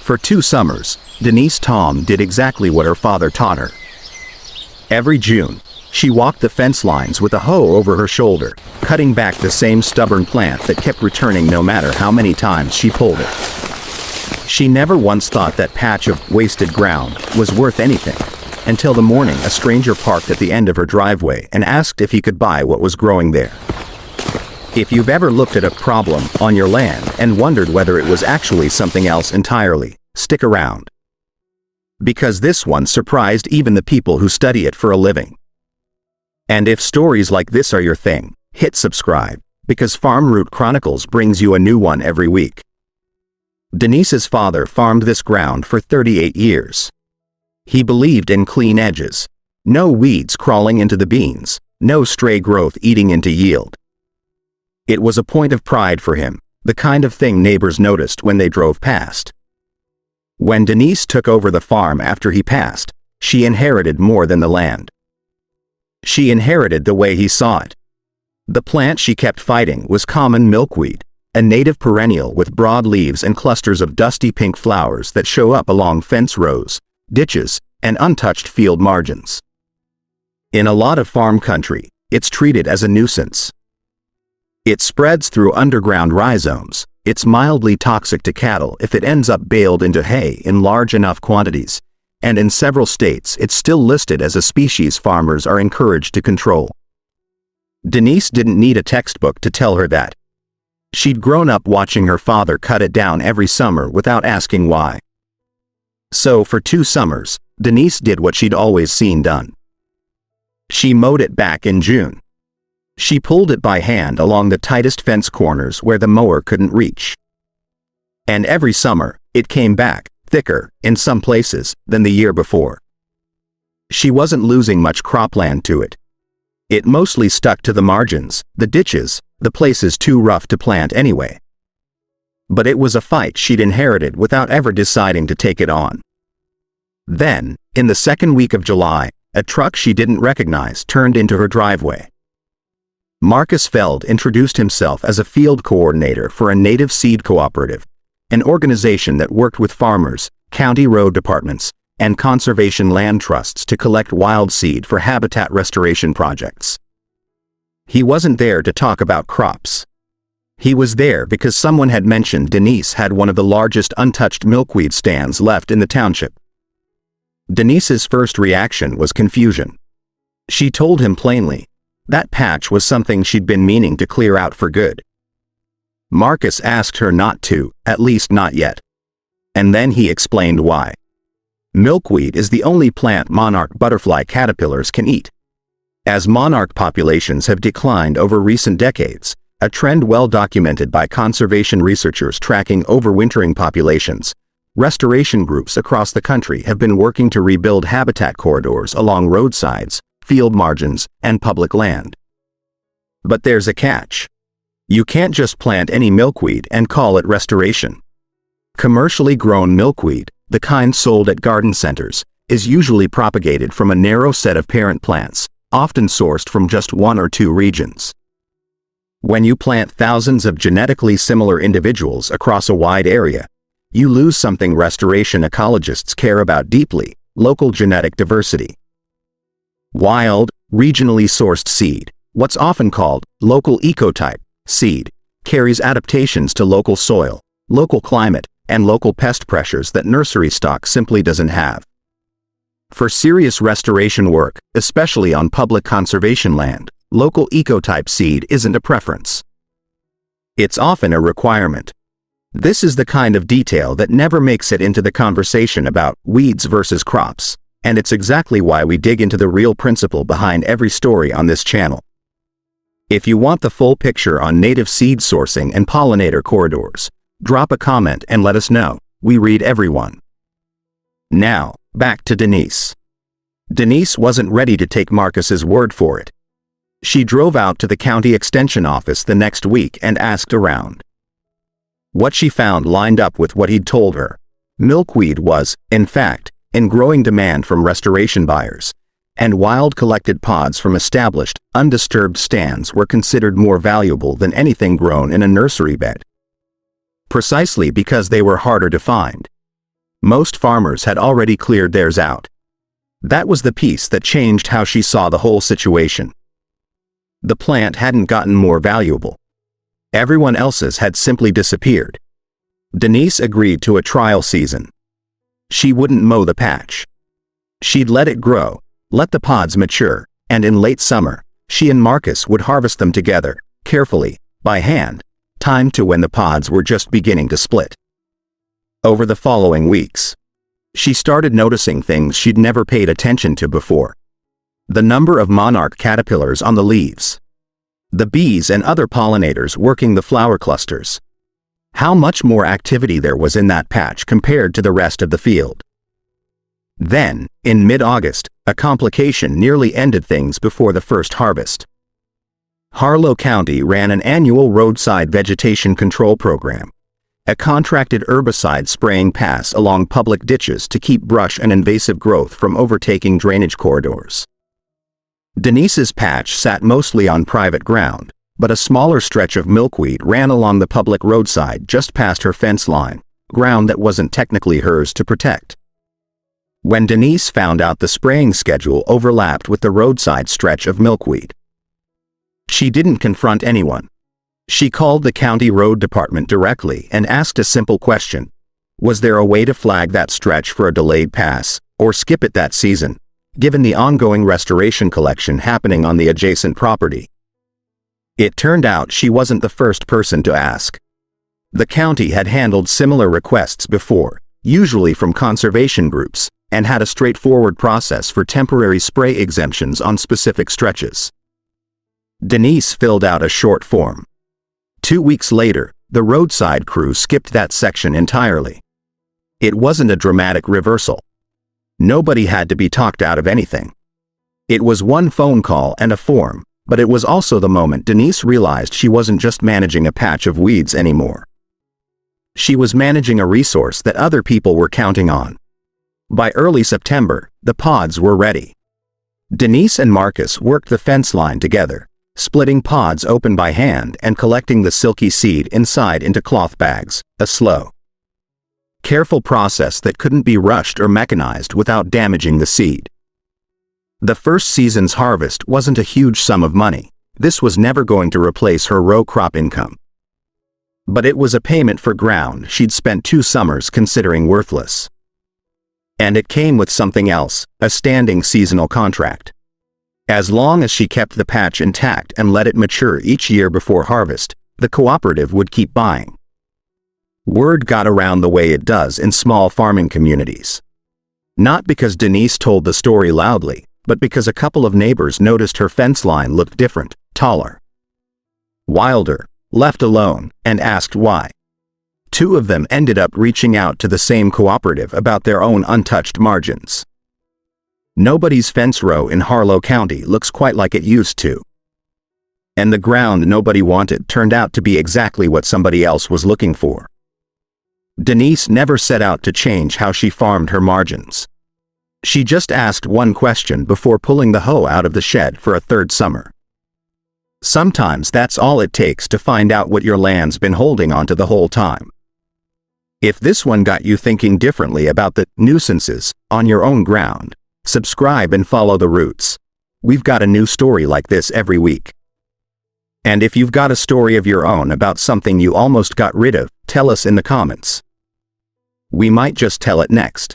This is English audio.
For 2 summers, Denise Tom did exactly what her father taught her. Every June, she walked the fence lines with a hoe over her shoulder, cutting back the same stubborn plant that kept returning no matter how many times she pulled it. She never once thought that patch of wasted ground was worth anything, until the morning a stranger parked at the end of her driveway and asked if he could buy what was growing there. If you've ever looked at a problem on your land and wondered whether it was actually something else entirely, stick around. Because this one surprised even the people who study it for a living. And if stories like this are your thing, hit subscribe, because Farm Root Chronicles brings you a new one every week. Denise's father farmed this ground for 38 years. He believed in clean edges. No weeds crawling into the beans, no stray growth eating into yield. It was a point of pride for him, the kind of thing neighbors noticed when they drove past. When Denise took over the farm after he passed, she inherited more than the land. She inherited the way he saw it. The plant she kept fighting was common milkweed, a native perennial with broad leaves and clusters of dusty pink flowers that show up along fence rows, ditches, and untouched field margins. In a lot of farm country, it's treated as a nuisance. It spreads through underground rhizomes. It's mildly toxic to cattle if it ends up baled into hay in large enough quantities, and in several states it's still listed as a species farmers are encouraged to control. Denise didn't need a textbook to tell her that. She'd grown up watching her father cut it down every summer without asking why. So for 2 summers, Denise did what she'd always seen done. She mowed it back in June. She pulled it by hand along the tightest fence corners where the mower couldn't reach. And every summer, it came back, thicker, in some places, than the year before. She wasn't losing much cropland to it. It mostly stuck to the margins, the ditches, the places too rough to plant anyway. But it was a fight she'd inherited without ever deciding to take it on. Then, in the second week of July, a truck she didn't recognize turned into her driveway. Marcus Feld introduced himself as a field coordinator for a native seed cooperative, an organization that worked with farmers, county road departments, and conservation land trusts to collect wild seed for habitat restoration projects. He wasn't there to talk about crops. He was there because someone had mentioned Denise had one of the largest untouched milkweed stands left in the township. Denise's first reaction was confusion. She told him plainly, that patch was something she'd been meaning to clear out for good. Marcus asked her not to, at least not yet. And then he explained why. Milkweed is the only plant monarch butterfly caterpillars can eat. As monarch populations have declined over recent decades, a trend well documented by conservation researchers tracking overwintering populations, restoration groups across the country have been working to rebuild habitat corridors along roadsides, field margins, and public land. But there's a catch. You can't just plant any milkweed and call it restoration. Commercially grown milkweed, the kind sold at garden centers, is usually propagated from a narrow set of parent plants, often sourced from just 1 or 2 regions. When you plant thousands of genetically similar individuals across a wide area, you lose something restoration ecologists care about deeply: local genetic diversity. Wild, regionally sourced seed, what's often called local ecotype seed, carries adaptations to local soil, local climate, and local pest pressures that nursery stock simply doesn't have. For serious restoration work, especially on public conservation land, local ecotype seed isn't a preference. It's often a requirement. This is the kind of detail that never makes it into the conversation about weeds versus crops. And it's exactly why we dig into the real principle behind every story on this channel. If you want the full picture on native seed sourcing and pollinator corridors, drop a comment and let us know. We read everyone. Now, back to Denise. Denise wasn't ready to take Marcus's word for it. She drove out to the county extension office the next week and asked around. What she found lined up with what he'd told her. Milkweed was, in fact, in growing demand from restoration buyers, and wild collected pods from established, undisturbed stands were considered more valuable than anything grown in a nursery bed. Precisely because they were harder to find. Most farmers had already cleared theirs out. That was the piece that changed how she saw the whole situation. The plant hadn't gotten more valuable. Everyone else's had simply disappeared. Denise agreed to a trial season. She wouldn't mow the patch. She'd let it grow, let the pods mature, and in late summer, she and Marcus would harvest them together, carefully, by hand, timed to when the pods were just beginning to split. Over the following weeks, she started noticing things she'd never paid attention to before. The number of monarch caterpillars on the leaves. The bees and other pollinators working the flower clusters. How much more activity there was in that patch compared to the rest of the field. Then, in mid-August, a complication nearly ended things before the first harvest. Harlow County ran an annual roadside vegetation control program, a contracted herbicide spraying pass along public ditches to keep brush and invasive growth from overtaking drainage corridors. Denise's patch sat mostly on private ground, but a smaller stretch of milkweed ran along the public roadside just past her fence line, ground that wasn't technically hers to protect. When Denise found out the spraying schedule overlapped with the roadside stretch of milkweed, she didn't confront anyone. She called the county road department directly and asked a simple question. Was there a way to flag that stretch for a delayed pass, or skip it that season, given the ongoing restoration collection happening on the adjacent property? It turned out she wasn't the first person to ask. The county had handled similar requests before, usually from conservation groups, and had a straightforward process for temporary spray exemptions on specific stretches. Denise filled out a short form. 2 weeks later, the roadside crew skipped that section entirely. It wasn't a dramatic reversal. Nobody had to be talked out of anything. It was one phone call and a form, but it was also the moment Denise realized she wasn't just managing a patch of weeds anymore. She was managing a resource that other people were counting on. By early September, the pods were ready. Denise and Marcus worked the fence line together, splitting pods open by hand and collecting the silky seed inside into cloth bags, a slow, careful process that couldn't be rushed or mechanized without damaging the seed. The first season's harvest wasn't a huge sum of money. This was never going to replace her row crop income. But it was a payment for ground she'd spent 2 summers considering worthless. And it came with something else, a standing seasonal contract. As long as she kept the patch intact and let it mature each year before harvest, the cooperative would keep buying. Word got around the way it does in small farming communities. Not because Denise told the story loudly, but because a couple of neighbors noticed her fence line looked different, taller, wilder, left alone, and asked why. 2 of them ended up reaching out to the same cooperative about their own untouched margins. Nobody's fence row in Harlow County looks quite like it used to. And the ground nobody wanted turned out to be exactly what somebody else was looking for. Denise never set out to change how she farmed her margins. She just asked one question before pulling the hoe out of the shed for a 3rd summer. Sometimes that's all it takes to find out what your land's been holding onto the whole time. If this one got you thinking differently about the nuisances on your own ground, subscribe and follow the roots. We've got a new story like this every week. And if you've got a story of your own about something you almost got rid of, tell us in the comments. We might just tell it next.